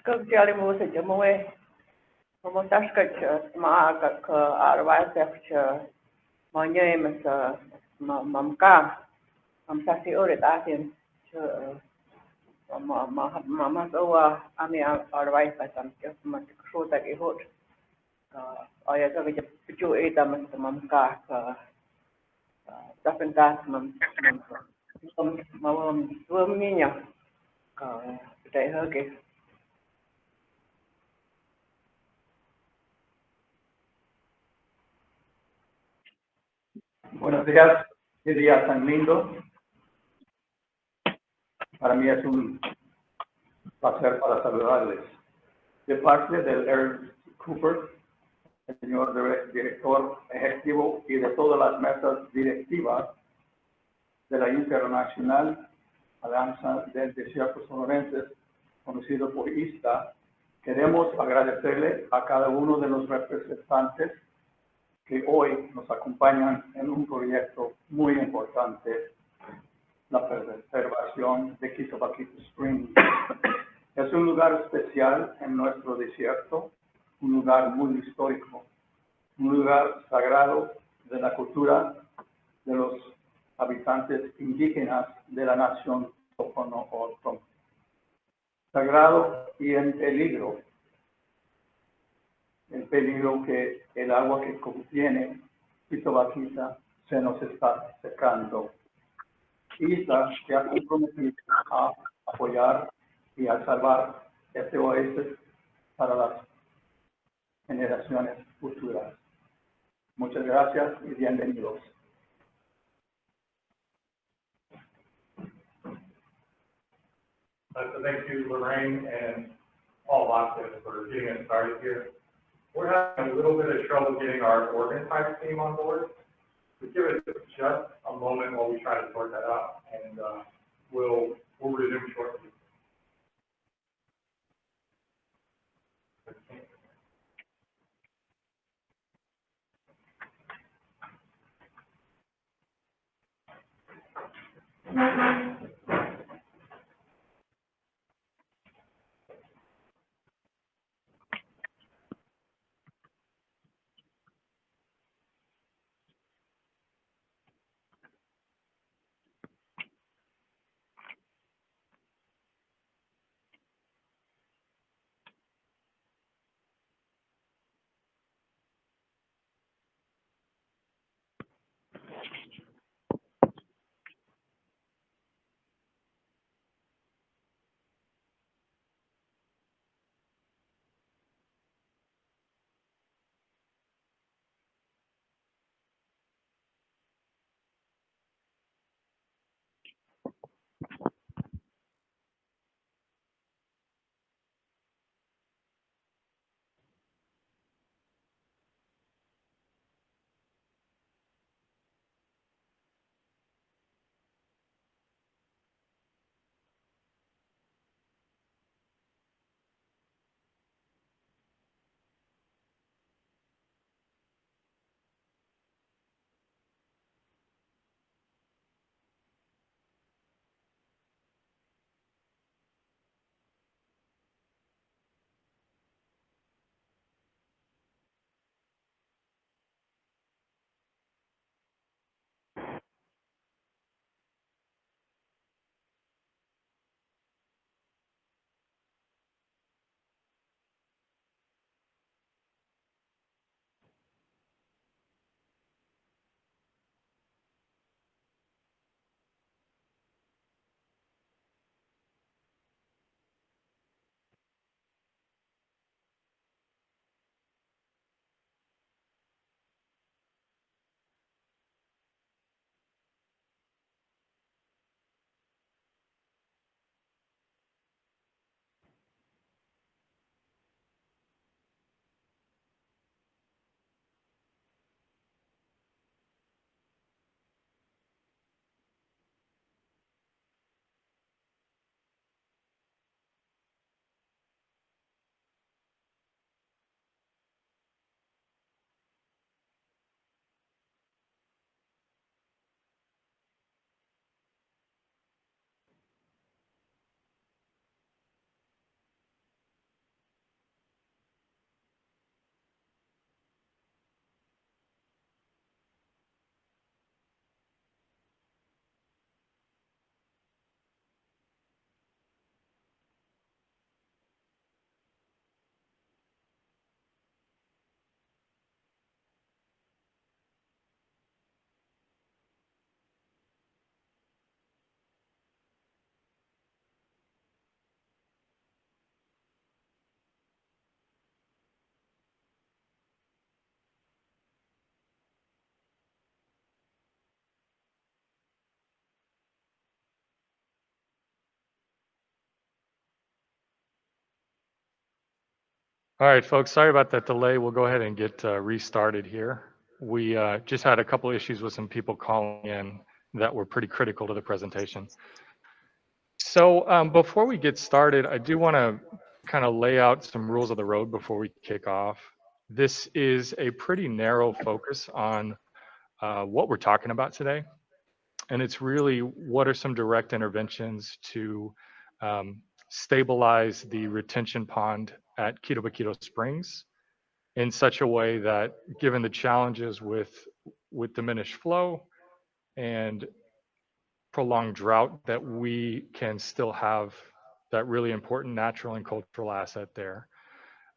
Skugjali música moe, como tasca ma ka arwai sekcha manye mas mamka mamsasi ore tatin ma soa ami arwai pasam ke ma kshota ke hot aya ka ke pichu eta mas mamka ka tapen tas mam niña ka dai hage. Buenos días, qué día tan lindo. Para mí es un placer para saludarles. De parte del Eric Cooper, el señor director ejecutivo y de todas las mesas directivas de la International Alianza del Desierto Sonorenses, conocido por ISTA, queremos agradecerle a cada uno de los representantes que hoy nos acompañan en un proyecto muy importante, la preservación de Quitobaquito Springs. Es un lugar especial en nuestro desierto, un lugar muy histórico, un lugar sagrado de la cultura de los habitantes indígenas de la nación Tocono-Otom. Sagrado y en peligro. El peligro que el agua que contiene Quitobaquita se nos está secando. ISA se ha comprometido a apoyar y a salvar este oasis para las generaciones futuras. Muchas gracias y bienvenidos. So thank you, Lorraine and Paul Watson, for getting us started here. We're having a little bit of trouble getting our organ type team on board. So give it just a moment while we try to sort that out, and we'll resume shortly. All right, folks, sorry about that delay. We'll go ahead and get restarted here. We just had a couple issues with some people calling in that were pretty critical to the presentation. So before we get started, I do want to kind of lay out some rules of the road before we kick off. This is a pretty narrow focus on what we're talking about today. And it's really what are some direct interventions to stabilize the retention pond at Quitobaquito Springs in such a way that, given the challenges with diminished flow and prolonged drought, that we can still have that really important natural and cultural asset there.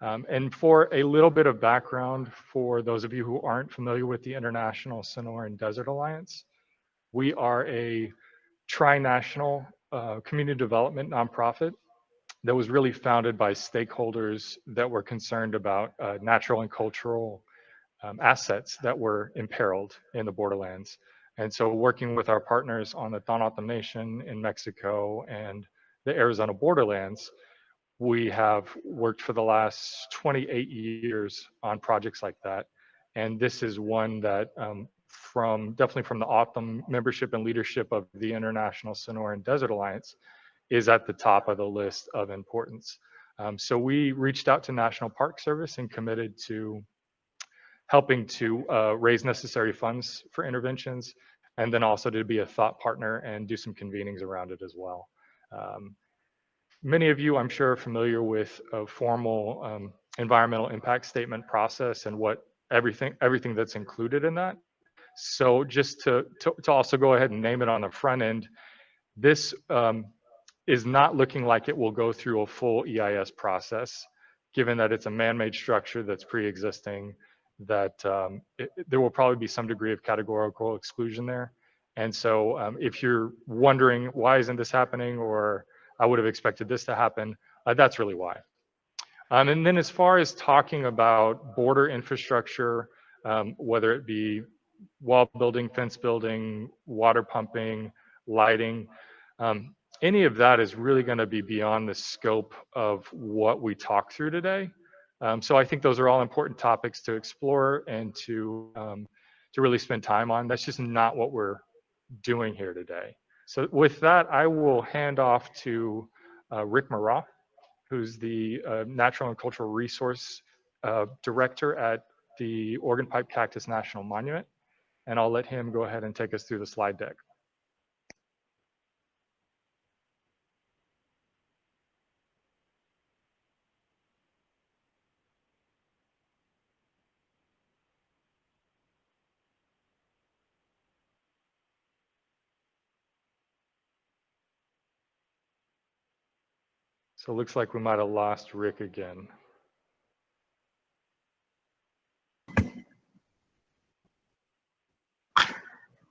And for a little bit of background, for those of you who aren't familiar with the International Sonoran Desert Alliance, we are a tri-national community development nonprofit that was really founded by stakeholders that were concerned about natural and cultural assets that were imperiled in the borderlands. And so working with our partners on the Tohono Nation in Mexico and the Arizona borderlands, we have worked for the last 28 years on projects like that. And this is one that definitely from the autumn membership and leadership of the International Sonoran Desert Alliance is at the top of the list of importance. So we reached out to National Park Service and committed to helping to raise necessary funds for interventions, and then also to be a thought partner and do some convenings around it as well. Many of you, I'm sure, are familiar with a formal environmental impact statement process and what everything that's included in that. So just to also go ahead and name it on the front end, this is not looking like it will go through a full EIS process, given that it's a man-made structure that's pre-existing, that there will probably be some degree of categorical exclusion there. And so if you're wondering, why isn't this happening, or I would have expected this to happen, that's really why. And then as far as talking about border infrastructure, whether it be wall building, fence building, water pumping, lighting, any of that is really going to be beyond the scope of what we talk through today. So I think those are all important topics to explore and to really spend time on. That's just not what we're doing here today. So with that, I will hand off to Rick Murrah, who's the Natural and Cultural Resource Director at the Organ Pipe Cactus National Monument. And I'll let him go ahead and take us through the slide deck. So it looks like we might have lost Rick again.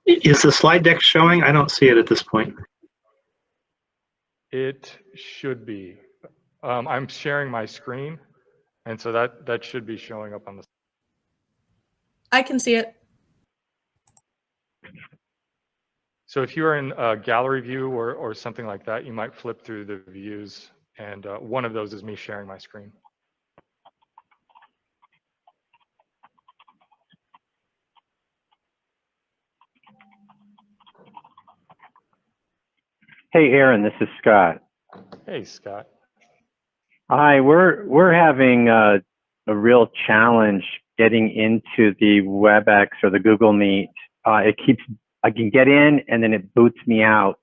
Is the slide deck showing? I don't see it at this point. It should be. I'm sharing my screen, and so that should be showing up on the. I can see it. So if you're in gallery view or something like that, you might flip through the views, and one of those is me sharing my screen. Hey, Aaron, this is Scott. Hey, Scott. Hi, we're having a real challenge getting into the WebEx or the Google Meet. I can get in and then it boots me out.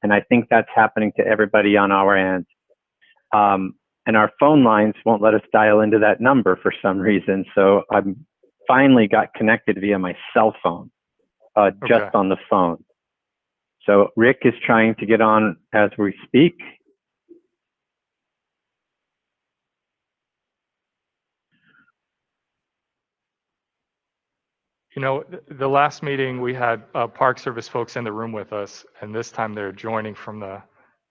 And I think that's happening to everybody on our end. And our phone lines won't let us dial into that number for some reason. So I'm finally got connected via my cell phone, just on the phone. So Rick is trying to get on as we speak. You know, the last meeting we had Park Service folks in the room with us, and this time they're joining from the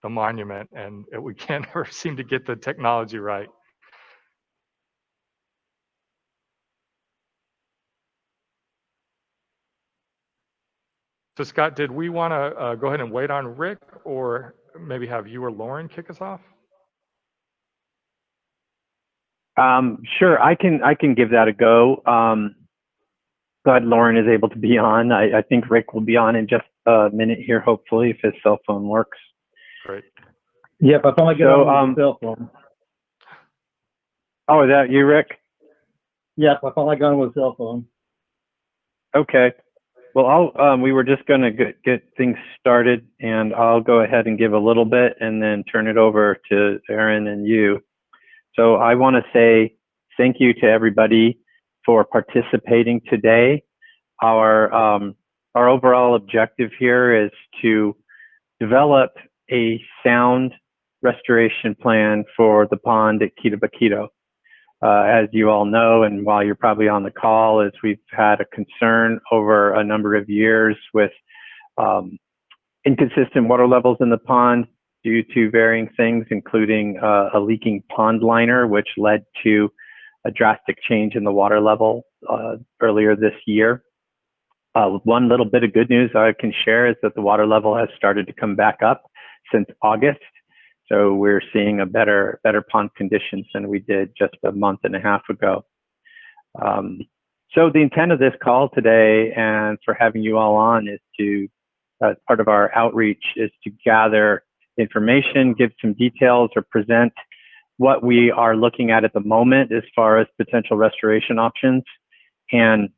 monument, and we can't ever seem to get the technology right. So Scott, did we want to go ahead and wait on Rick, or maybe have you or Lauren kick us off? Sure, I can give that a go. Glad Lauren is able to be on. I think Rick will be on in just a minute here, hopefully, if his cell phone works. Great. Yep, I finally get on the cell phone. Oh, is that you, Rick? Yep, I finally got on with a cell phone. Okay. Well, we were just going to get things started, and I'll go ahead and give a little bit and then turn it over to Aaron and you. So I want to say thank you to everybody for participating today. Our overall objective here is to develop a sound restoration plan for the pond at Quitobaquito. As you all know, and while you're probably on the call, is we've had a concern over a number of years with inconsistent water levels in the pond due to varying things, including a leaking pond liner, which led to a drastic change in the water level earlier this year. One little bit of good news I can share is that the water level has started to come back up since August. So we're seeing a better pond conditions than we did just a month and a half ago. So the intent of this call today and for having you all on is to, part of our outreach is to gather information, give some details, or present what we are looking at the moment as far as potential restoration options, and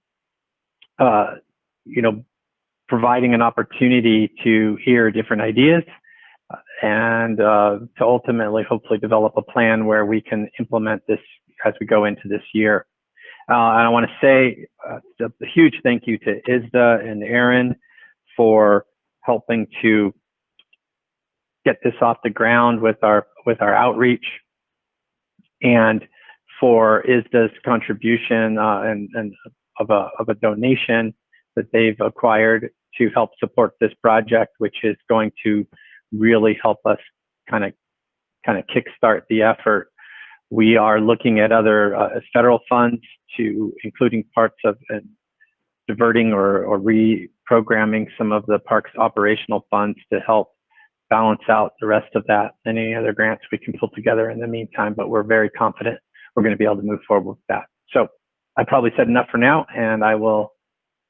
providing an opportunity to hear different ideas and to ultimately hopefully develop a plan where we can implement this as we go into this year. And I want to say a huge thank you to Isda and Aaron for helping to get this off the ground with our outreach, and for Isda's contribution and of a donation that they've acquired to help support this project, which is going to really help us kind of kickstart the effort. We are looking at other federal funds, including parts of diverting or reprogramming some of the park's operational funds to help balance out the rest of that, and any other grants we can pull together in the meantime. But we're very confident we're going to be able to move forward with that. So I probably said enough for now, and I will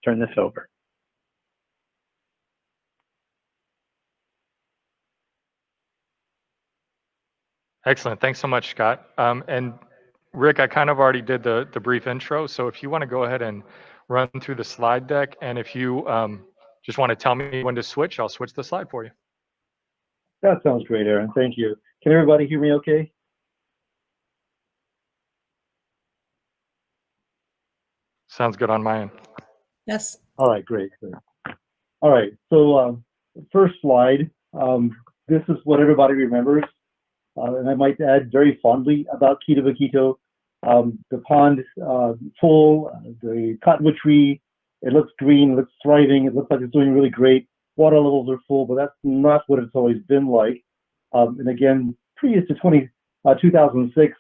turn this over. Excellent. Thanks so much, Scott. And Rick, I kind of already did the brief intro. So if you want to go ahead and run through the slide deck, and if you just want to tell me when to switch, I'll switch the slide for you. That sounds great, Aaron. Thank you. Can everybody hear me okay? Sounds good on my end. Yes. All right, great. All right, so first slide. This is what everybody remembers. And I might add very fondly about Quitobaquito. The pond full, the cottonwood tree, it looks green, it looks thriving, it looks like it's doing really great. Water levels are full, but that's not what it's always been like. And again, previous to 2006,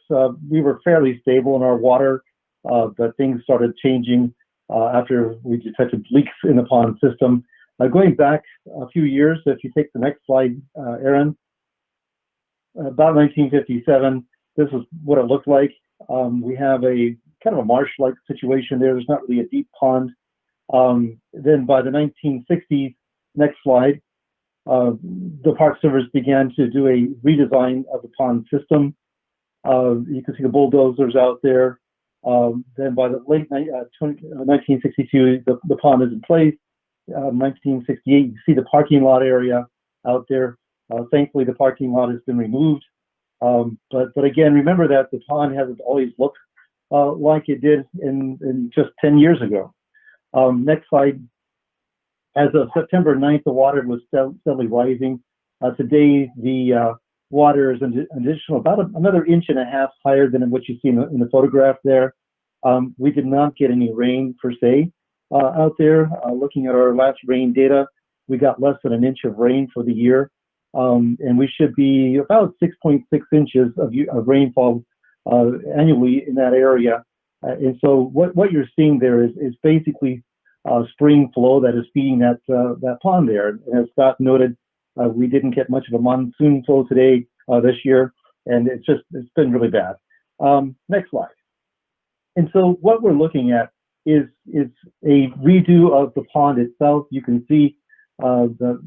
we were fairly stable in our water, but things started changing after we detected leaks in the pond system. Going back a few years, if you take the next slide, Aaron, about 1957, this is what it looked like. We have a kind of a marsh-like situation there. There's not really a deep pond. Then by the 1960s, next slide, the Park Service began to do a redesign of the pond system. You can see the bulldozers out there. Then by the late 1962, the pond is in place. 1968, you see the parking lot area out there. Thankfully, the parking lot has been removed. But again, remember that the pond hasn't always looked like it did in just 10 years ago. Next slide. As of September 9th, the water was steadily rising. Today, the water is an additional about another 1.5 inches higher than what you see in the photograph there. We did not get any rain per se out there. Looking at our last rain data, we got less than 1 inch of rain for the year. And we should be about 6.6 inches of rainfall annually in that area. And so what you're seeing there is basically spring flow that is feeding that pond there. And as Scott noted, we didn't get much of a monsoon flow today this year, and it's been really bad. Next slide. And so what we're looking at is a redo of the pond itself. You can see the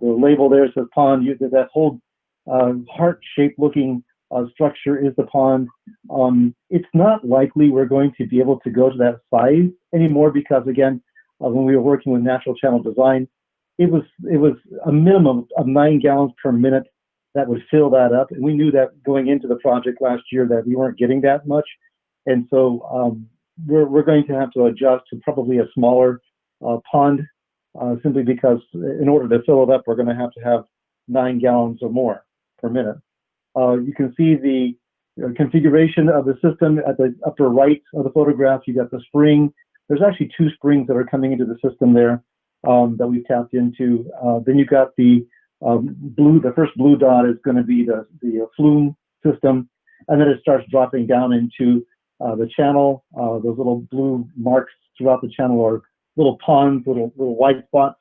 label there says pond. That whole heart-shaped looking structure is the pond. It's not likely we're going to be able to go to that size anymore because, again, when we were working with natural channel design, it was a minimum of 9 gallons per minute that would fill that up. And we knew that going into the project last year that we weren't getting that much. And so we're going to have to adjust to probably a smaller pond simply because in order to fill it up, we're going to have 9 gallons or more per minute. You can see the configuration of the system at the upper right of the photograph. You got the spring. There's actually 2 springs that are coming into the system there that we've tapped into. Then you got the blue. The first blue dot is going to be the flume system, and then it starts dropping down into the channel. Those little blue marks throughout the channel are little ponds, little white spots,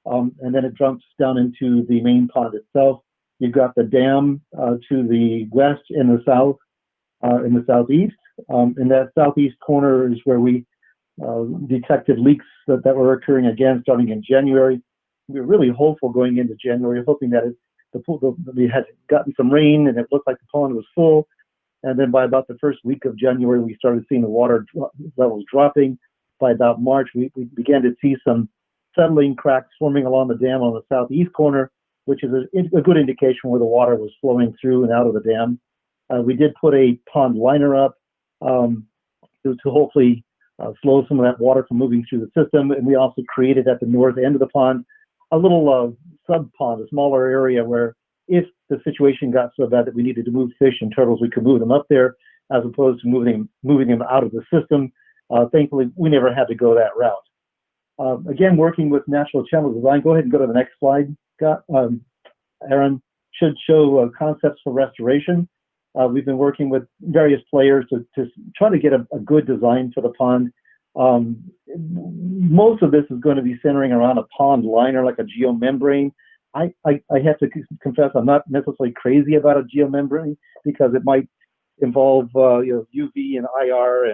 and then it jumps down into the main pond itself. You've got the dam to the west and the south, in the southeast. In that southeast corner is where we detected leaks that were occurring again starting in January. We were really hopeful going into January, hoping that we had gotten some rain and it looked like the pond was full. And then by about the first week of January, we started seeing the water levels dropping. By about March, we began to see some settling cracks forming along the dam on the southeast corner, which is a good indication where the water was flowing through and out of the dam. We did put a pond liner up to hopefully slow some of that water from moving through the system. And we also created at the north end of the pond a little sub pond, a smaller area where if the situation got so bad that we needed to move fish and turtles, we could move them up there as opposed to moving them out of the system. Thankfully, we never had to go that route. Again, working with natural channel design, go ahead and go to the next slide, Scott. Aaron should show concepts for restoration. We've been working with various players to try to get a good design for the pond. Most of this is going to be centering around a pond liner, like a geomembrane. I have to confess I'm not necessarily crazy about a geomembrane because it might involve UV and IR,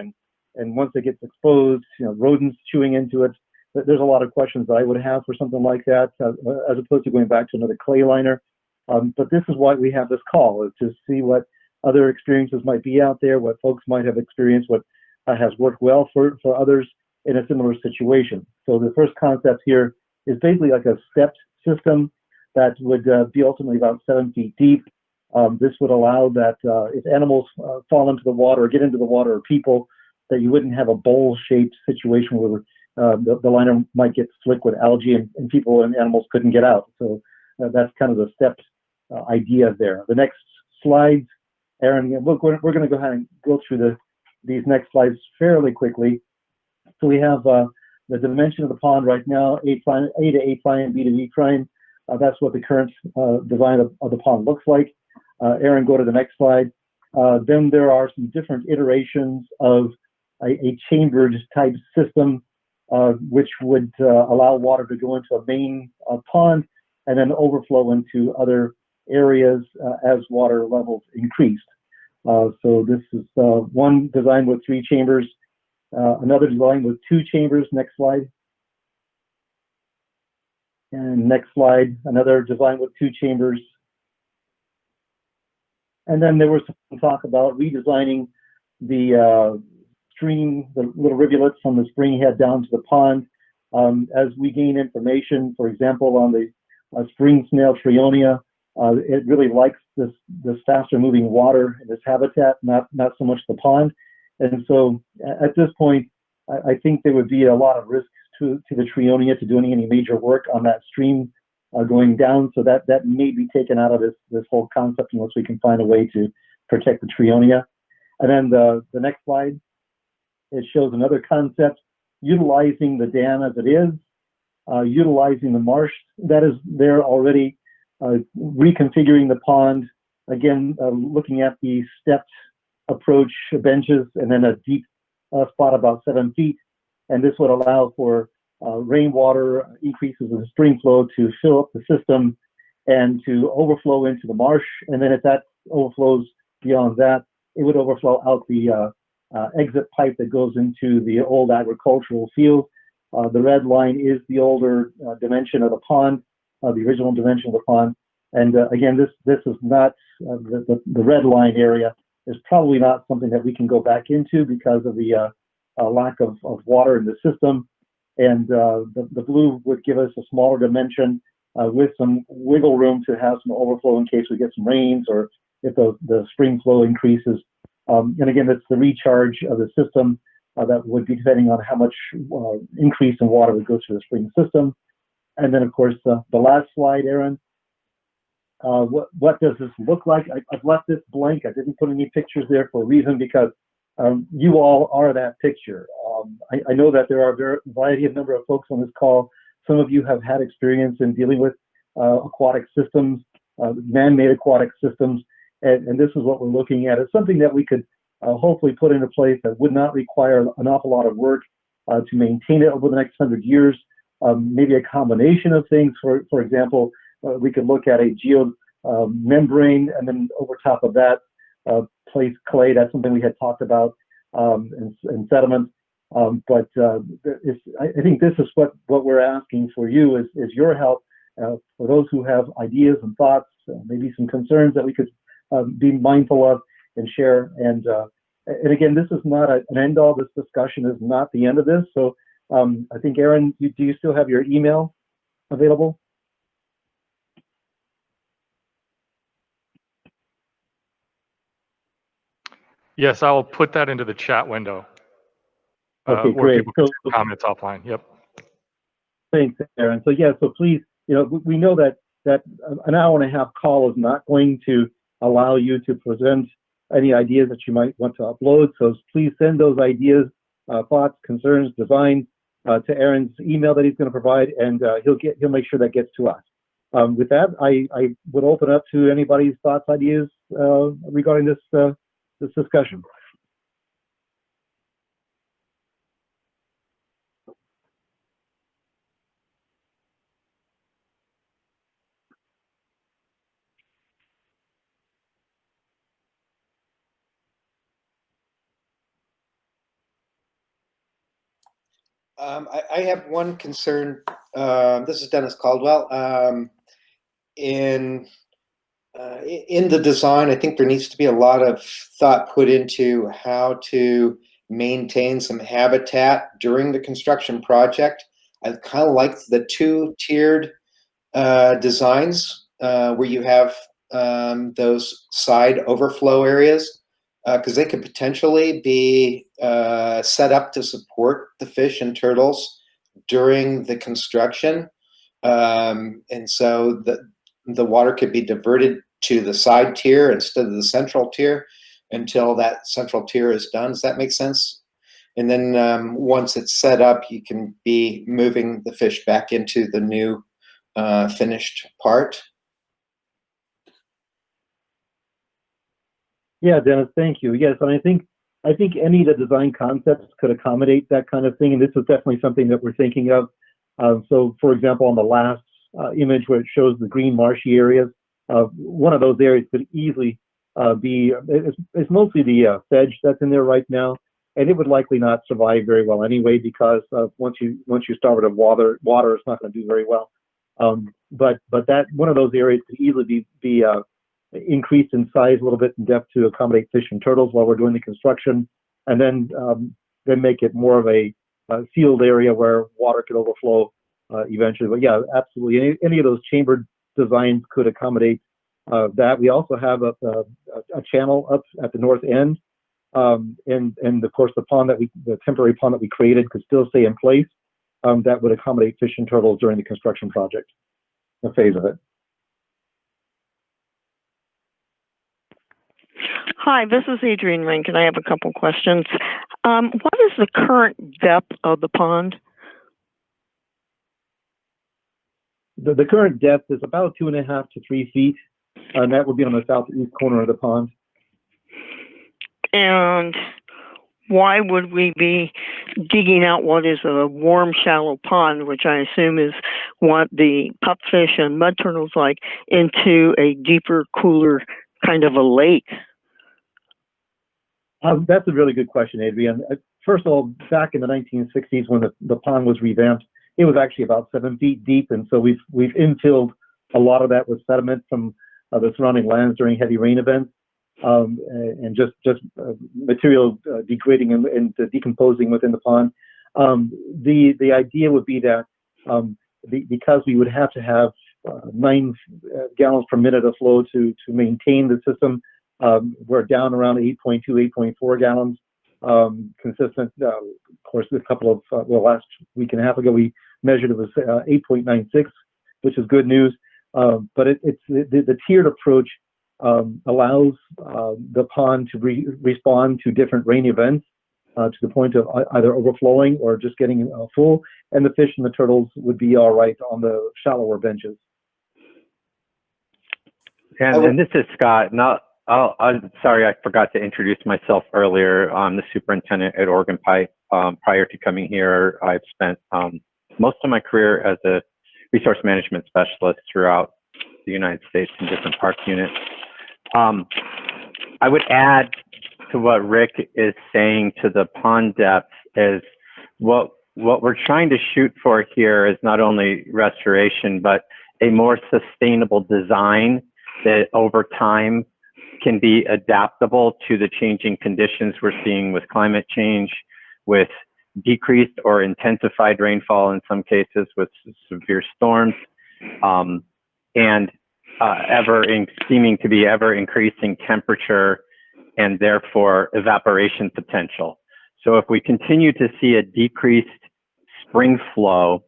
and once it gets exposed, rodents chewing into it. There's a lot of questions that I would have for something like that, as opposed to going back to another clay liner. But this is why we have this call, is to see what other experiences might be out there, what folks might have experienced, what has worked well for others in a similar situation. So the first concept here is basically like a stepped system that would be ultimately about 7 feet deep. This would allow that if animals fall into the water or get into the water, or people, that you wouldn't have a bowl-shaped situation where the liner might get slick with algae and people and animals couldn't get out. So that's kind of the stepped idea there. The next slides, Aaron, we're going to go ahead and go through these next slides fairly quickly. So we have the dimension of the pond right now, A to A prime, B to B prime. That's what the current design of the pond looks like. Aaron, go to the next slide. Then there are some different iterations of a chambered type system, which would allow water to go into a main pond and then overflow into other areas as water levels increased. So this is one design with 3 chambers, another design with 2 chambers. Next slide. And next slide, another design with 2 chambers. And then there was some talk about redesigning the stream, the little rivulets from the spring head down to the pond. As we gain information, for example, on the spring snail Trionia, it really likes this faster moving water in this habitat, not so much the pond. And so at this point, I think there would be a lot of risks to the Trionia to doing any major work on that stream going down. So that may be taken out of this whole concept unless we can find a way to protect the Trionia. And then the next slide, it shows another concept, utilizing the dam as it is, utilizing the marsh that is there already, reconfiguring the pond, again, looking at the stepped approach benches and then a deep spot about 7 feet. And this would allow for rainwater increases in the spring flow to fill up the system and to overflow into the marsh. And then if that overflows beyond that, it would overflow out the exit pipe that goes into the old agricultural field. The red line is the older dimension of the pond, the original dimension of the pond. And again, this is not, the red line area is probably not something that we can go back into because of the lack of water in the system. And the blue would give us a smaller dimension with some wiggle room to have some overflow in case we get some rains or if the spring flow increases. And again, it's the recharge of the system that would be depending on how much increase in water would go through the spring system. And then, of course, the last slide, Aaron. What does this look like? I've left this blank. I didn't put any pictures there for a reason because you all are that picture. I know that there are a variety of number of folks on this call. Some of you have had experience in dealing with aquatic systems, man-made aquatic systems, and this is what we're looking at. It's something that we could hopefully put into place that would not require an awful lot of work to maintain it over the next 100 years. Maybe a combination of things. For example, we could look at a geo membrane and then over top of that place clay. That's something we had talked about, and sediment. But I think this is what we're asking for you is your help for those who have ideas and thoughts, maybe some concerns that we could be mindful of and share. And again, this is not an end all. This discussion is not the end of this. So I think, Aaron, do you still have your email available? Yes, I will put that into the chat window. Okay, where great. people can send comments offline. Yep. Thanks, Aaron. So yeah, so please, we know that an hour and a half call is not going to allow you to present any ideas that you might want to upload. So please send those ideas, thoughts, concerns, designs to Aaron's email that he's going to provide, and he'll make sure that gets to us. With that, I would open up to anybody's thoughts, ideas regarding this discussion. I have one concern. This is Dennis Caldwell. In the design, I think there needs to be a lot of thought put into how to maintain some habitat during the construction project. I kind of like the two-tiered designs where you have those side overflow areas, because they could potentially be set up to support the fish and turtles during the construction. And so the water could be diverted to the side tier instead of the central tier until that central tier is done. Does that make sense? And then once it's set up, you can be moving the fish back into the new finished part. Yeah, Dennis, thank you. Yes, and I think any of the design concepts could accommodate that kind of thing, and this is definitely something that we're thinking of. So, for example, on the last image where it shows the green marshy areas, one of those areas could easily be, it's mostly the sedge that's in there right now, and it would likely not survive very well anyway because once you start with water, it's not going to do very well. But that one of those areas could easily be increased in size a little bit in depth to accommodate fish and turtles while we're doing the construction, and then make it more of a sealed area where water could overflow eventually. But yeah, absolutely, any of those chambered designs could accommodate that. We also have a channel up at the north end, and of course the temporary pond that we created could still stay in place. That would accommodate fish and turtles during the construction project, a phase of it. Hi, this is Adrienne Rink, and I have a couple questions. What is the current depth of the pond? The current depth is about 2.5 to 3 feet, and that would be on the southeast corner of the pond. And why would we be digging out what is a warm, shallow pond, which I assume is what the pupfish and mud turtles like, into a deeper, cooler kind of a lake? That's a really good question, Adrian. First of all, back in the 1960s, when the pond was revamped, it was actually about 7 feet deep, and so we've infilled a lot of that with sediment from the surrounding lands during heavy rain events, and just material degrading and decomposing within the pond. The idea would be that because we would have to have 9 gallons per minute of flow to maintain the system, we're down around 8.2, 8.4 gallons consistent. Of course, a couple of last week and a half ago we measured it was 8.96, which is good news. But it's the tiered approach allows the pond to respond to different rain events to the point of either overflowing or just getting full, and the fish and the turtles would be all right on the shallower benches. And this is Scott. Now, I'm sorry, I forgot to introduce myself earlier. I'm the superintendent at Oregon Pipe. Prior to coming here, I've spent most of my career as a resource management specialist throughout the United States in different park units. I would add to what Rick is saying to the pond depth is what we're trying to shoot for here is not only restoration, but a more sustainable design that over time can be adaptable to the changing conditions we're seeing with climate change, with decreased or intensified rainfall in some cases, with severe storms, and seeming to be ever increasing temperature and therefore evaporation potential. So if we continue to see a decreased spring flow,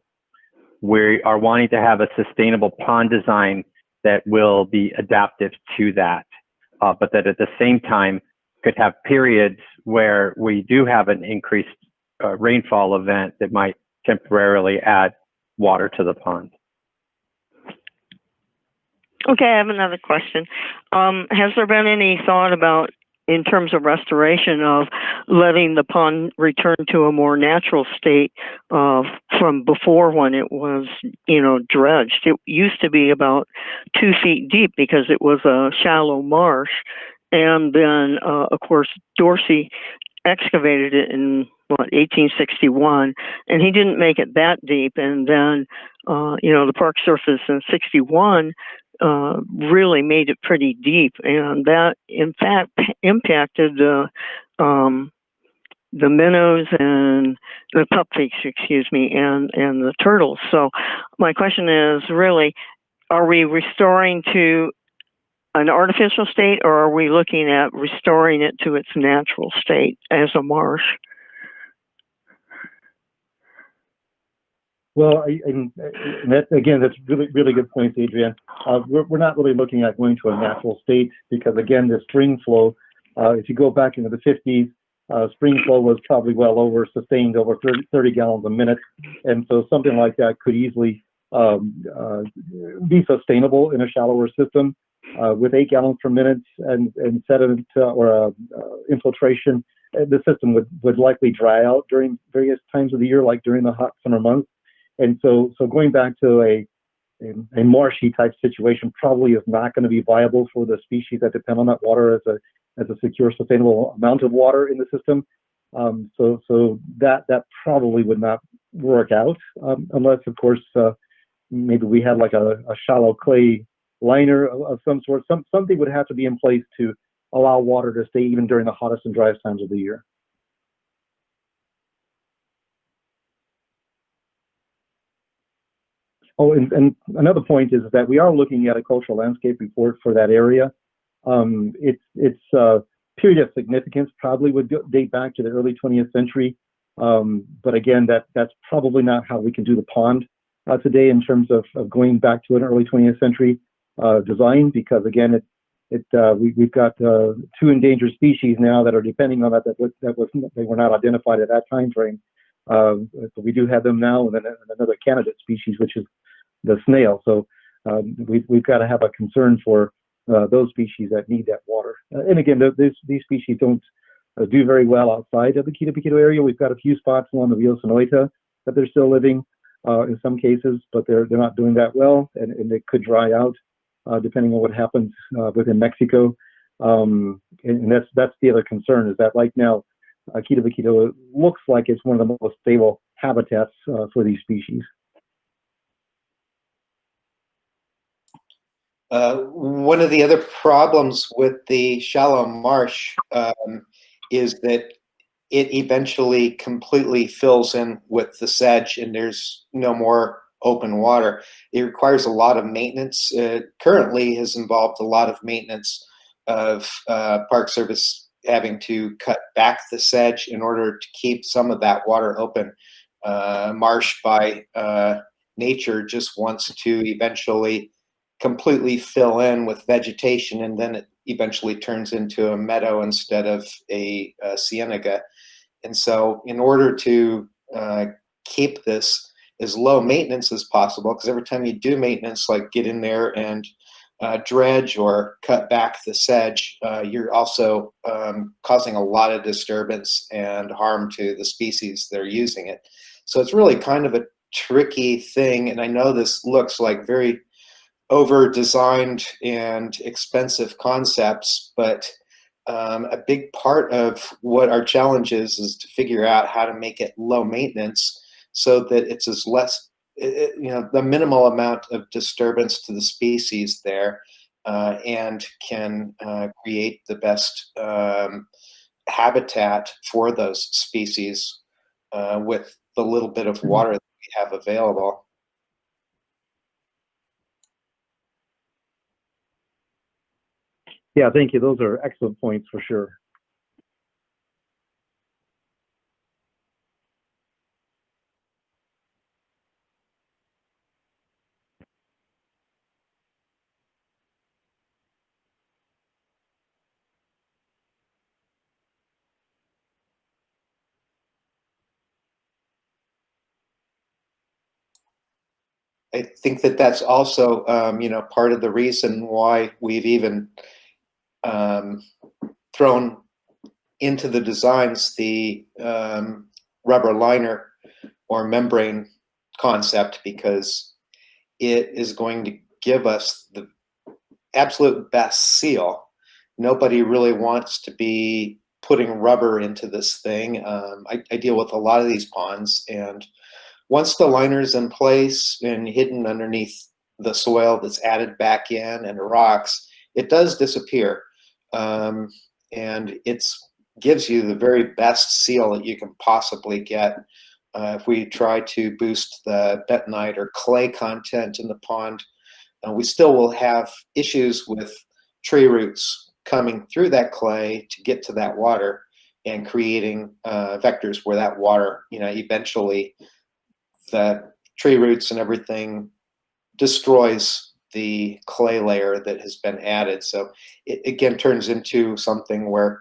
we are wanting to have a sustainable pond design that will be adaptive to that, but that at the same time could have periods where we do have an increased rainfall event that might temporarily add water to the pond. Okay, I have another question. Has there been any thought about, in terms of restoration, of letting the pond return to a more natural state from before, when it was, dredged? It used to be about 2 feet deep because it was a shallow marsh. And then, of course, Dorsey excavated it in 1861, and he didn't make it that deep. And then, the park surface in 61 really made it pretty deep, and that in fact impacted the minnows and the pupfish, and the turtles. So my question is really, are we restoring to an artificial state, or are we looking at restoring it to its natural state as a marsh? Well, and that, again, that's really good points, Adrian. We're not really looking at going to a natural state because, again, the spring flow, if you go back into the 50s, spring flow was probably sustained over 30 gallons a minute. And so something like that could easily be sustainable in a shallower system. With 8 gallons per minute and sediment or infiltration, the system would likely dry out during various times of the year, like during the hot summer months. And so going back to a marshy type situation probably is not going to be viable for the species that depend on that water as a secure, sustainable amount of water in the system. So that probably would not work out unless, of course, maybe we had like a shallow clay liner of some sort. Something would have to be in place to allow water to stay even during the hottest and driest times of the year. Oh, and another point is that we are looking at a cultural landscape report for that area. Its period of significance probably would date back to the early 20th century. But again, that's probably not how we can do the pond today in terms of going back to an early 20th century design, because again, we've got 2 endangered species now that are depending on they were not identified at that time frame. So we do have them now, and then another candidate species, which is the snail. So we've got to have a concern for those species that need that water. And again, these species don't do very well outside of the Quitobaquito area. We've got a few spots along the Rio Sonoita that they're still living in some cases, but they're not doing that well, and they could dry out depending on what happens within Mexico. And that's the other concern, is that right now, Quitobaquito looks like it's one of the most stable habitats for these species. One of the other problems with the shallow marsh is that it eventually completely fills in with the sedge and there's no more open water. It requires a lot of maintenance. Currently has involved a lot of maintenance of Park Service having to cut back the sedge in order to keep some of that water open. Marsh by nature just wants to eventually completely fill in with vegetation, and then it eventually turns into a meadow instead of a cienega. And so in order to keep this as low maintenance as possible, because every time you do maintenance, like get in there and dredge or cut back the sedge, you're also causing a lot of disturbance and harm to the species that are using it. So it's really kind of a tricky thing, and I know this looks like very over-designed and expensive concepts, but a big part of what our challenge is to figure out how to make it low maintenance so that it's as less, the minimal amount of disturbance to the species there, and can create the best habitat for those species with the little bit of water that we have available. Yeah, thank you. Those are excellent points for sure. I think that that's also, part of the reason why we've even thrown into the designs the rubber liner or membrane concept, because it is going to give us the absolute best seal. Nobody really wants to be putting rubber into this thing. I deal with a lot of these ponds, and once the liner's in place and hidden underneath the soil that's added back in and the rocks, it does disappear. And it gives you the very best seal that you can possibly get. If we try to boost the bentonite or clay content in the pond, we still will have issues with tree roots coming through that clay to get to that water and creating vectors where that water, eventually the tree roots and everything destroys the clay layer that has been added. So it again turns into something where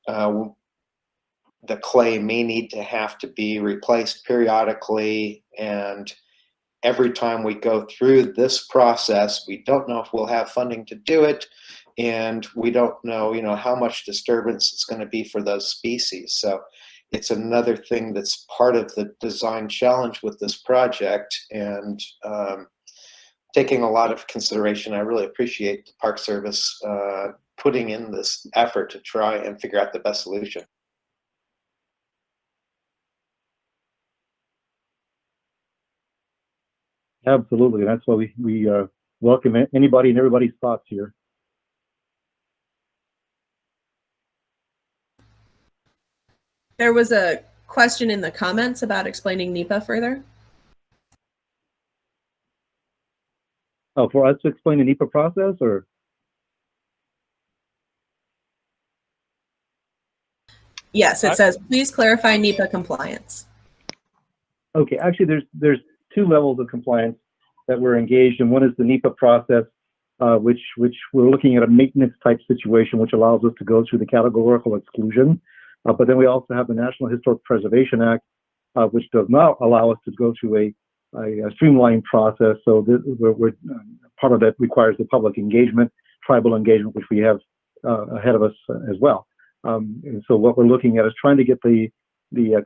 the clay may need to have to be replaced periodically, and every time we go through this process, we don't know if we'll have funding to do it, and we don't know, how much disturbance it's going to be for those species. So it's another thing that's part of the design challenge with this project, and taking a lot of consideration. I really appreciate the Park Service putting in this effort to try and figure out the best solution. Absolutely. That's why we welcome anybody and everybody's thoughts here. There was a question in the comments about explaining NEPA further. Oh, for us to explain the NEPA process, or? Yes, it says, please clarify NEPA compliance. Okay, actually there's two levels of compliance that we're engaged in. One is the NEPA process, which we're looking at a maintenance type situation, which allows us to go through the categorical exclusion. But then we also have the National Historic Preservation Act, which does not allow us to go through a streamlined process. So part of that requires the public engagement, tribal engagement, which we have ahead of us as well. And so what we're looking at is trying to get the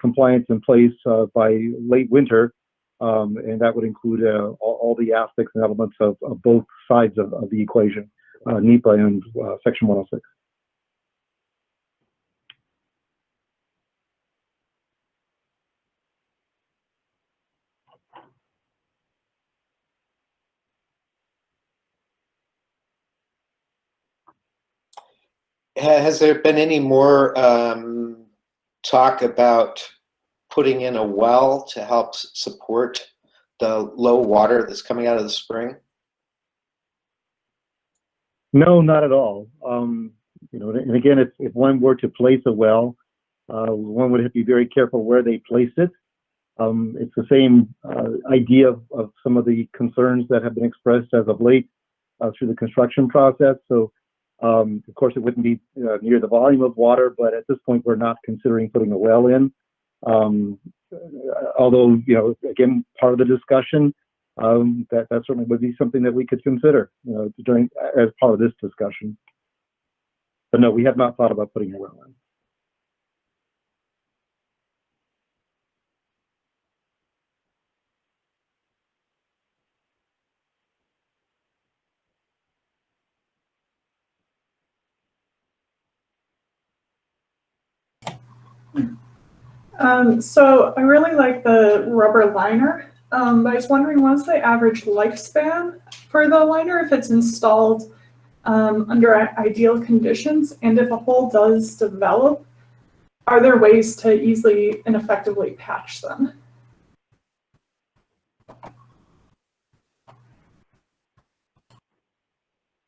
compliance in place by late winter, and that would include all the aspects and elements of both sides of the equation, NEPA and Section 106. Has there been any more talk about putting in a well to help support the low water that's coming out of the spring? No, not at all. You know, and again, if one were to place a well, one would have to be very careful where they place it. It's the same idea of some of the concerns that have been expressed as of late through the construction process. So, of course, it wouldn't be near the volume of water, but at this point, we're not considering putting a well in. Although, you know, again, part of the discussion, that certainly would be something that we could consider, you know, during as part of this discussion. But no, we have not thought about putting a well in. So I really like the rubber liner, but I was wondering what's the average lifespan for the liner if it's installed under ideal conditions, and if a hole does develop, are there ways to easily and effectively patch them?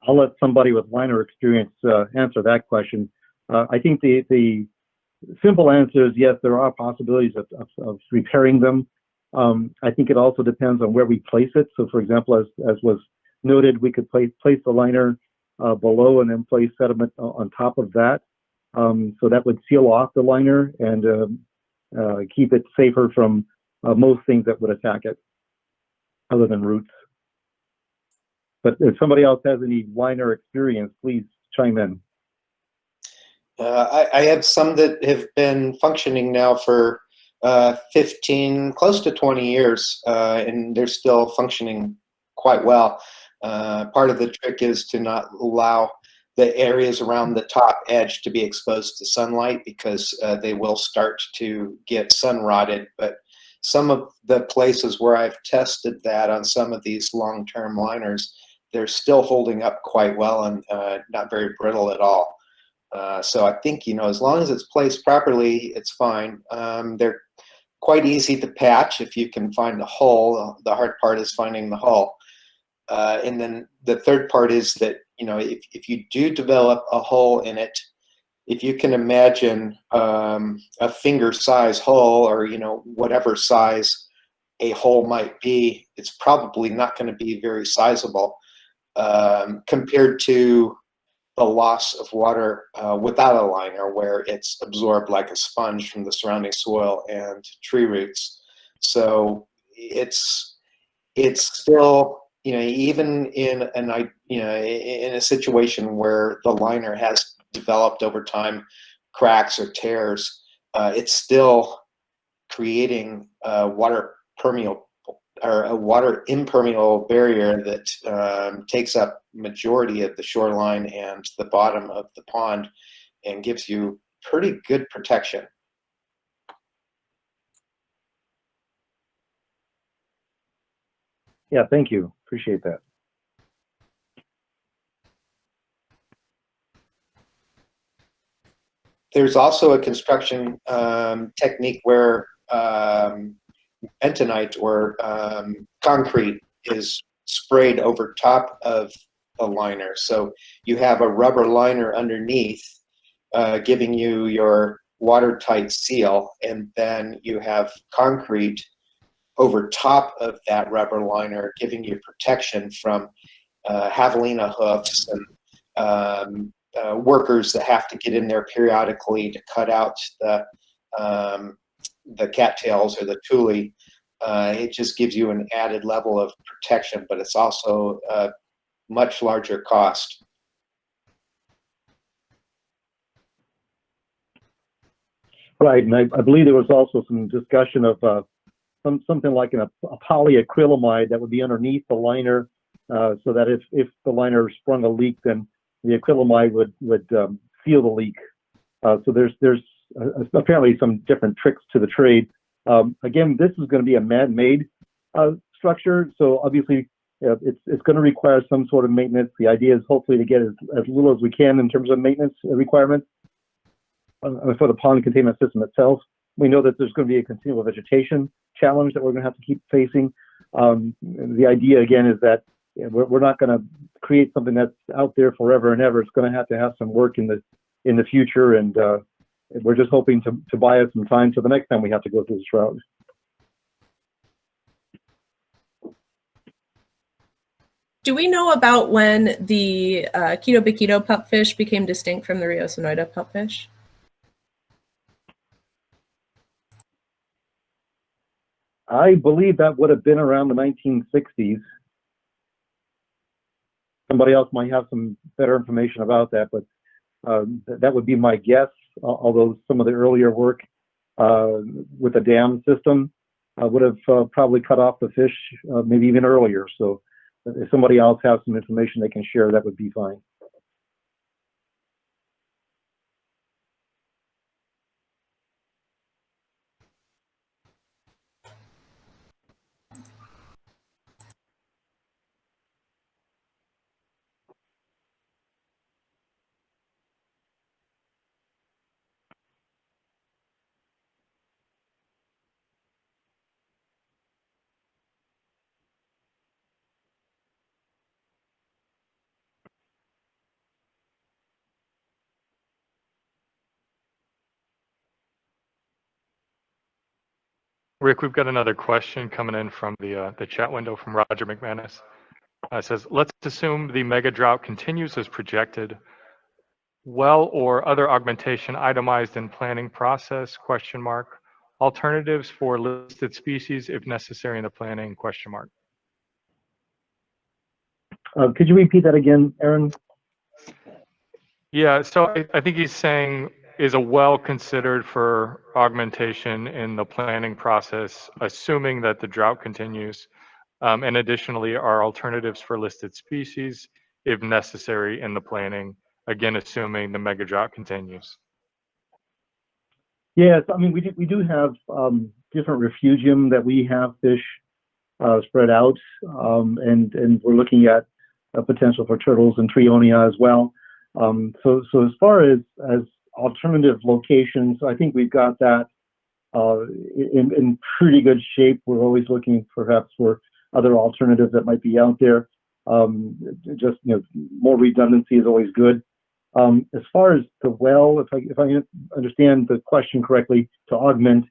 I'll let somebody with liner experience answer that question. I think the simple answer is yes, there are possibilities of repairing them. I think it also depends on where we place it. So, for example, as was noted, we could place the liner below and then place sediment on top of that. So that would seal off the liner and keep it safer from most things that would attack it, other than roots. But if somebody else has any liner experience, please chime in. I have some that have been functioning now for 15, close to 20 years, and they're still functioning quite well. Part of the trick is to not allow the areas around the top edge to be exposed to sunlight, because they will start to get sun rotted. But some of the places where I've tested that on some of these long-term liners, they're still holding up quite well and not very brittle at all. So I think, you know, as long as it's placed properly, it's fine. They're quite easy to patch if you can find the hole. The hard part is finding the hole. And then the third part is that, you know, if you do develop a hole in it, if you can imagine a finger size hole, or, you know, whatever size a hole might be, it's probably not going to be very sizable compared to the loss of water without a liner, where it's absorbed like a sponge from the surrounding soil and tree roots. So it's still, you know, even in in a situation where the liner has developed over time cracks or tears, it's still creating water permeable or a water impermeable barrier that takes up majority of the shoreline and the bottom of the pond and gives you pretty good protection. Yeah, thank you. Appreciate that. There's also a construction technique where bentonite or concrete is sprayed over top of the liner. So you have a rubber liner underneath giving you your watertight seal, and then you have concrete over top of that rubber liner giving you protection from javelina hoofs and workers that have to get in there periodically to cut out the cattails or the tule. It just gives you an added level of protection, but it's also a much larger cost. Right, and I believe there was also some discussion of something like a polyacrylamide that would be underneath the liner, so that if the liner sprung a leak, then the acrylamide would seal the leak. So there's apparently some different tricks to the trade. Again, this is going to be a man-made structure, so obviously it's going to require some sort of maintenance. The idea is hopefully to get as little as we can in terms of maintenance requirements for the pond containment system itself. We know that there's going to be a continual vegetation challenge that we're going to have to keep facing. The idea again is that we're not going to create something that's out there forever and ever. It's going to have some work in the future, and we're just hoping to buy us some time to the next time we have to go through this route. Do we know about when the Quitobaquito pupfish became distinct from the Rio Sonoita pupfish? I believe that would have been around the 1960s. Somebody else might have some better information about that, but that would be my guess, although some of the earlier work with the dam system would have probably cut off the fish maybe even earlier. So if somebody else has some information they can share, that would be fine. Rick, we've got another question coming in from the chat window from Roger McManus. It says, let's assume the mega drought continues as projected. Well or other augmentation itemized in planning process, ? Alternatives for listed species if necessary in the planning, ? Could you repeat that again, Aaron? Yeah, so I think he's saying, is a well considered for augmentation in the planning process, assuming that the drought continues? And additionally, are alternatives for listed species if necessary in the planning, again, assuming the mega drought continues? Yes, I mean, we do have different refugium that we have fish spread out, and we're looking at a potential for turtles and trionia as well. So as far as alternative locations, I think we've got that in pretty good shape. We're always looking perhaps for other alternatives that might be out there. Just more redundancy is always good. As far as the well, if I understand the question correctly, to augment,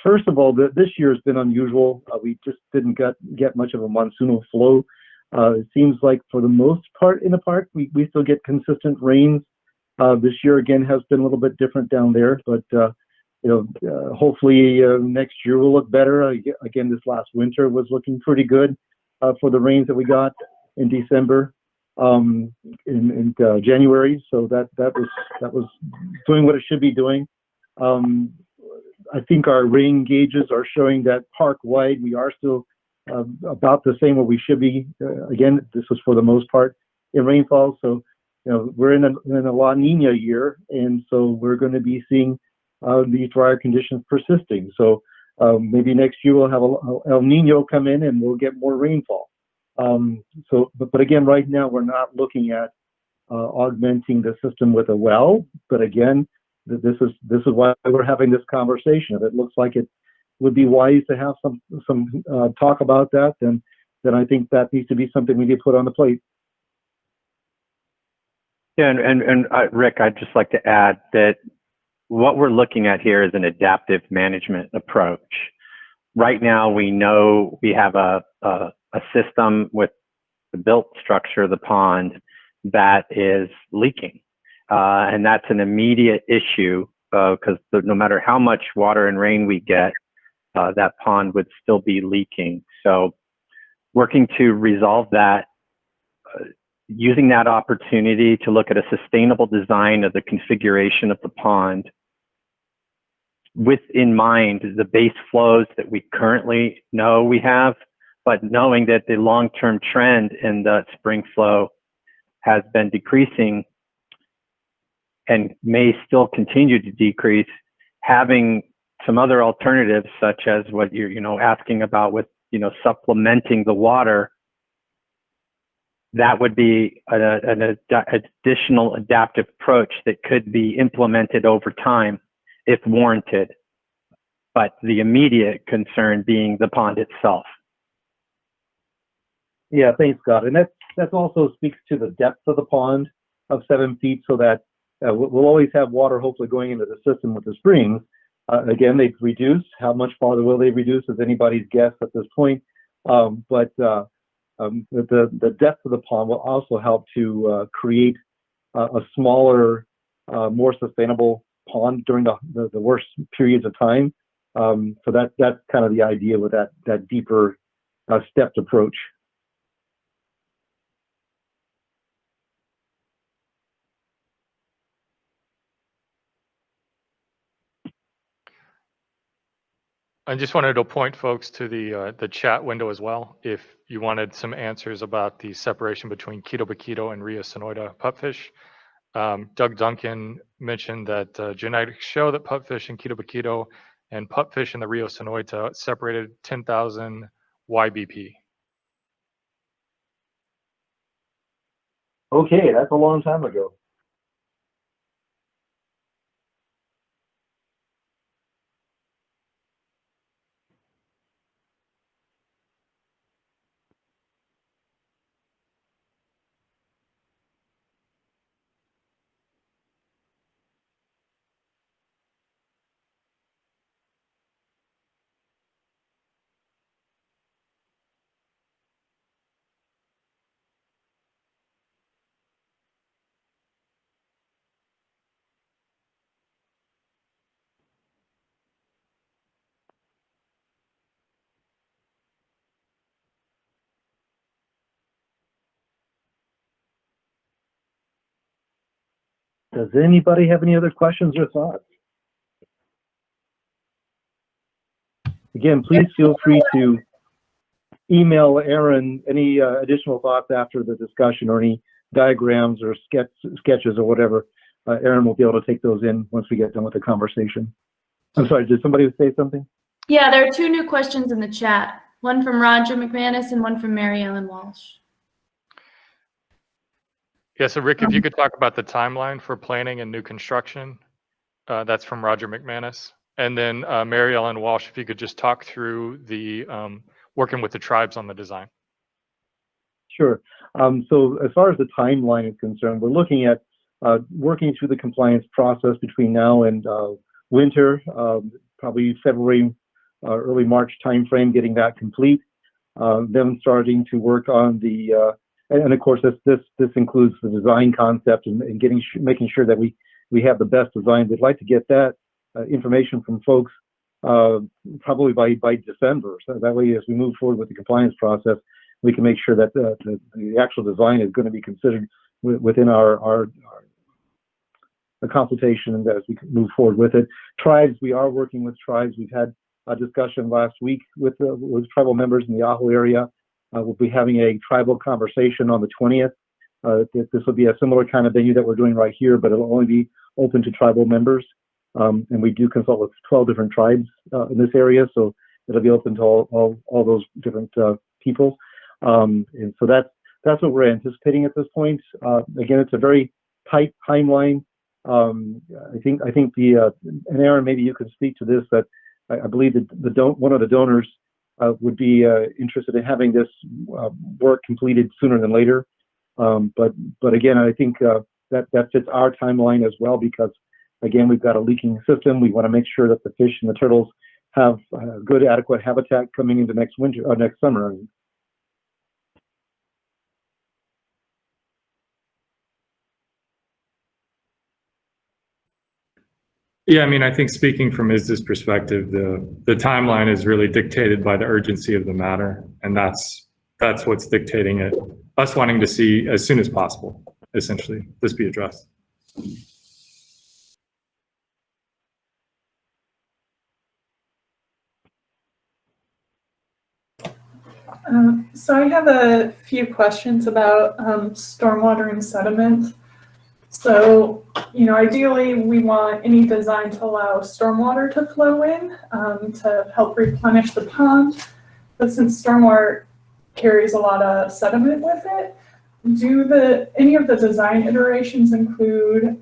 first of all, this year has been unusual. We just didn't get much of a monsoonal flow. It seems like for the most part in the park, we still get consistent rains. This year again has been a little bit different down there, but hopefully next year will look better. Again, this last winter was looking pretty good for the rains that we got in December, in January. So that was doing what it should be doing. I think our rain gauges are showing that park wide we are still about the same where we should be. Again, this was for the most part in rainfall. So we're in a La Nina year, and so we're going to be seeing these drier conditions persisting. So maybe next year we'll have El Nino come in and we'll get more rainfall. But again, right now we're not looking at augmenting the system with a well. But again, this is why we're having this conversation. If it looks like it would be wise to have some talk about that, then I think that needs to be something we need to put on the plate. Yeah, and Rick, I'd just like to add that what we're looking at here is an adaptive management approach. Right now, we know we have a system with the built structure of the pond that is leaking. And that's an immediate issue because no matter how much water and rain we get, that pond would still be leaking. So working to resolve that, using that opportunity to look at a sustainable design of the configuration of the pond with in mind the base flows that we currently know we have, but knowing that the long-term trend in the spring flow has been decreasing and may still continue to decrease, having some other alternatives such as what you're asking about with supplementing the water, that would be an additional adaptive approach that could be implemented over time if warranted. But the immediate concern being the pond itself. Yeah, thanks, Scott. And that also speaks to the depth of the pond of 7 feet, so that we'll always have water hopefully going into the system with the springs. Again, they've reduced. How much farther will they reduce is anybody's guess at this point. But the depth of the pond will also help to create a smaller, more sustainable pond during the worst periods of time. So that's kind of the idea with that deeper stepped approach. I just wanted to point folks to the chat window as well. If you wanted some answers about the separation between Quitobaquito and Rio Sonoran pupfish. Doug Duncan mentioned that genetics show that pupfish in Quitobaquito and pupfish in the Rio Sonoran separated 10,000 YBP. Okay, that's a long time ago. Does anybody have any other questions or thoughts? Again, please feel free to email Aaron any additional thoughts after the discussion, or any diagrams or sketches or whatever. Aaron will be able to take those in once we get done with the conversation. I'm sorry, did somebody say something? Yeah, there are 2 new questions in the chat. One from Roger McManus and one from Mary Ellen Walsh. Yeah, so Rick, if you could talk about the timeline for planning and new construction, that's from Roger McManus. And then Mary Ellen Walsh, if you could just talk through the working with the tribes on the design. Sure. So as far as the timeline is concerned, we're looking at working through the compliance process between now and winter, probably February, early March timeframe, getting that complete. Then starting to work on the and of course, this includes the design concept and making sure that we have the best design. We'd like to get that information from folks probably by December. So that way, as we move forward with the compliance process, we can make sure that the actual design is going to be considered within our consultation as we move forward with it. Tribes, we are working with tribes. We've had a discussion last week with tribal members in the Ajo area. We'll be having a tribal conversation on the 20th. This will be a similar kind of venue that we're doing right here, but it'll only be open to tribal members. And we do consult with 12 different tribes in this area, so it'll be open to all those different people. And so that's what we're anticipating at this point. Again, it's a very tight timeline. I think and Aaron, maybe you could speak to this, that I believe that one of the donors would be interested in having this work completed sooner than later. But again, I think that fits our timeline as well, because again, we've got a leaking system. We want to make sure that the fish and the turtles have good, adequate habitat coming into next winter or next summer. Yeah, I mean, I think speaking from ISDA's perspective, the timeline is really dictated by the urgency of the matter, and that's what's dictating it. Us wanting to see as soon as possible, essentially, this be addressed. So I have a few questions about stormwater and sediment. So, ideally we want any design to allow stormwater to flow in to help replenish the pond. but since stormwater carries a lot of sediment with it, do any of the design iterations include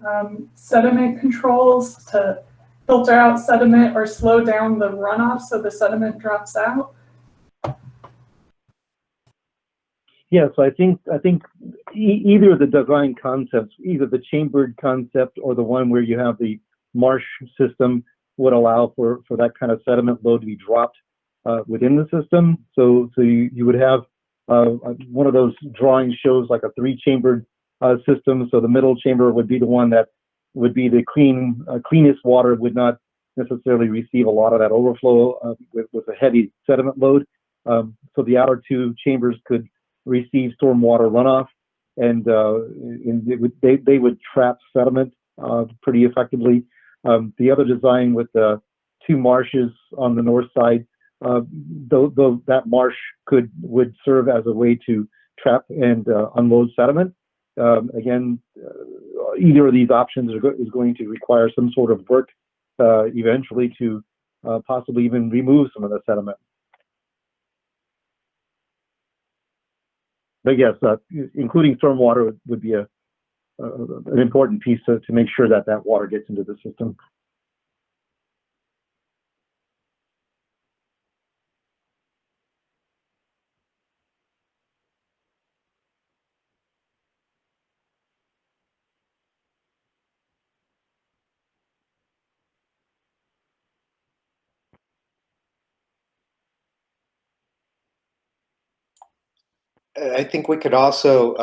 sediment controls to filter out sediment or slow down the runoff so the sediment drops out? Yeah, so I think either of the design concepts, either the chambered concept or the one where you have the marsh system, would allow for that kind of sediment load to be dropped within the system. So you would have one of those drawings shows like a 3-chambered system. So the middle chamber would be the one that would be the cleanest water, would not necessarily receive a lot of that overflow with a heavy sediment load. So the outer 2 chambers could receive stormwater runoff, and they would trap sediment pretty effectively. The other design with the 2 marshes on the north side, that marsh would serve as a way to trap and unload sediment. Again, either of these options is going to require some sort of work eventually to possibly even remove some of the sediment. But yes, including stormwater would be an important piece to make sure that water gets into the system. I think we could also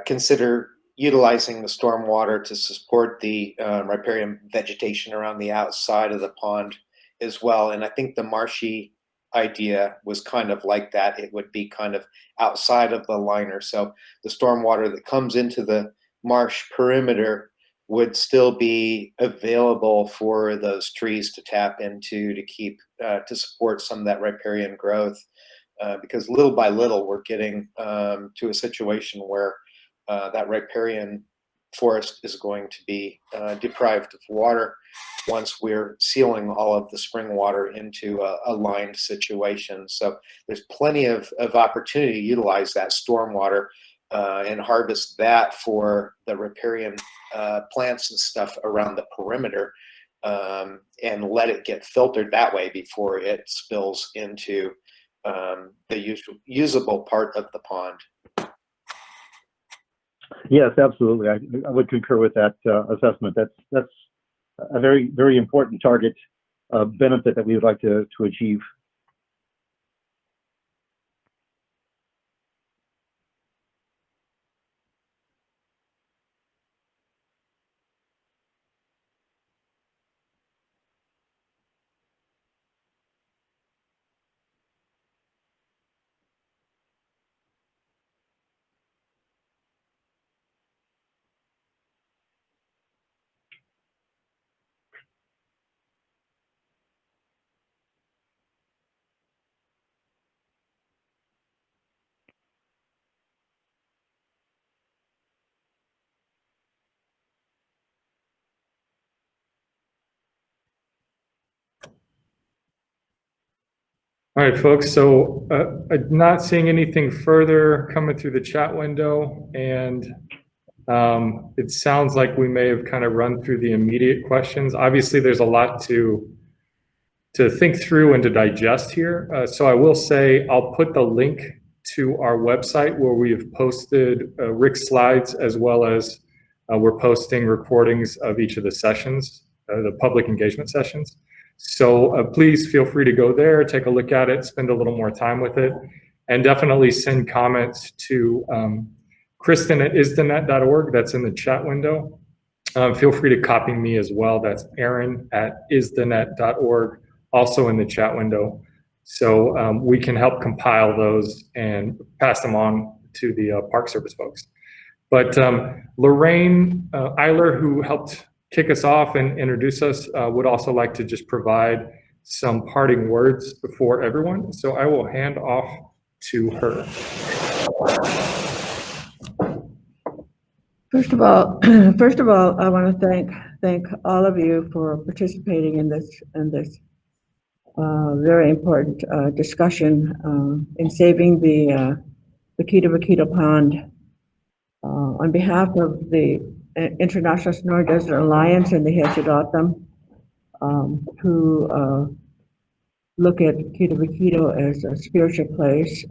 consider utilizing the stormwater to support the riparian vegetation around the outside of the pond as well. And I think the marshy idea was kind of like that. It would be kind of outside of the liner. So the stormwater that comes into the marsh perimeter would still be available for those trees to tap into to keep to support some of that riparian growth. Because little by little, we're getting to a situation where that riparian forest is going to be deprived of water once we're sealing all of the spring water into a lined situation. So there's plenty of opportunity to utilize that stormwater and harvest that for the riparian plants and stuff around the perimeter, and let it get filtered that way before it spills into the usable part of the pond. Yes, absolutely. I would concur with that assessment. That's a very, very important target benefit that we would like to achieve. All right, folks, so I'm not seeing anything further coming through the chat window, and it sounds like we may have kind of run through the immediate questions. Obviously, there's a lot to think through and to digest here. So I will say I'll put the link to our website where we have posted Rick's slides, as well as we're posting recordings of each of the sessions, the public engagement sessions. So please feel free to go there, take a look at it, spend a little more time with it, and definitely send comments to Kristen at isthenet.org. That's in the chat window. Feel free to copy me as well. That's Aaron at isthenet.org, also in the chat window. So we can help compile those and pass them on to the Park Service folks. But Lorraine Eiler, who helped kick us off and introduce us, would also like to just provide some parting words for everyone. So I will hand off to her. First of all, I want to thank all of you for participating in this very important discussion in saving the Quitobaquito Pond. On behalf of the International Sonoran Desert Alliance and the Hesidotum, who look at Quitobaquito as a spiritual place,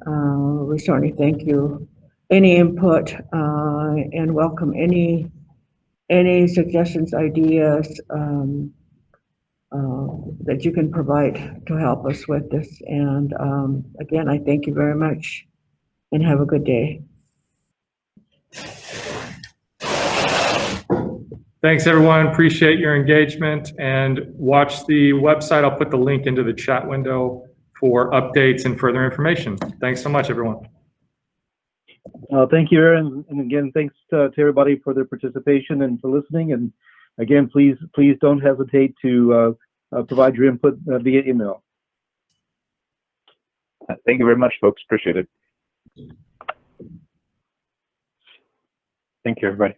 we certainly thank you. Any input and welcome any suggestions, ideas that you can provide to help us with this. And again, I thank you very much and have a good day. Thanks, everyone. Appreciate your engagement, and watch the website. I'll put the link into the chat window for updates and further information. Thanks so much, everyone. Thank you, Aaron. And again, thanks to everybody for their participation and for listening. And again, please don't hesitate to provide your input via email. Thank you very much, folks. Appreciate it. Thank you, everybody.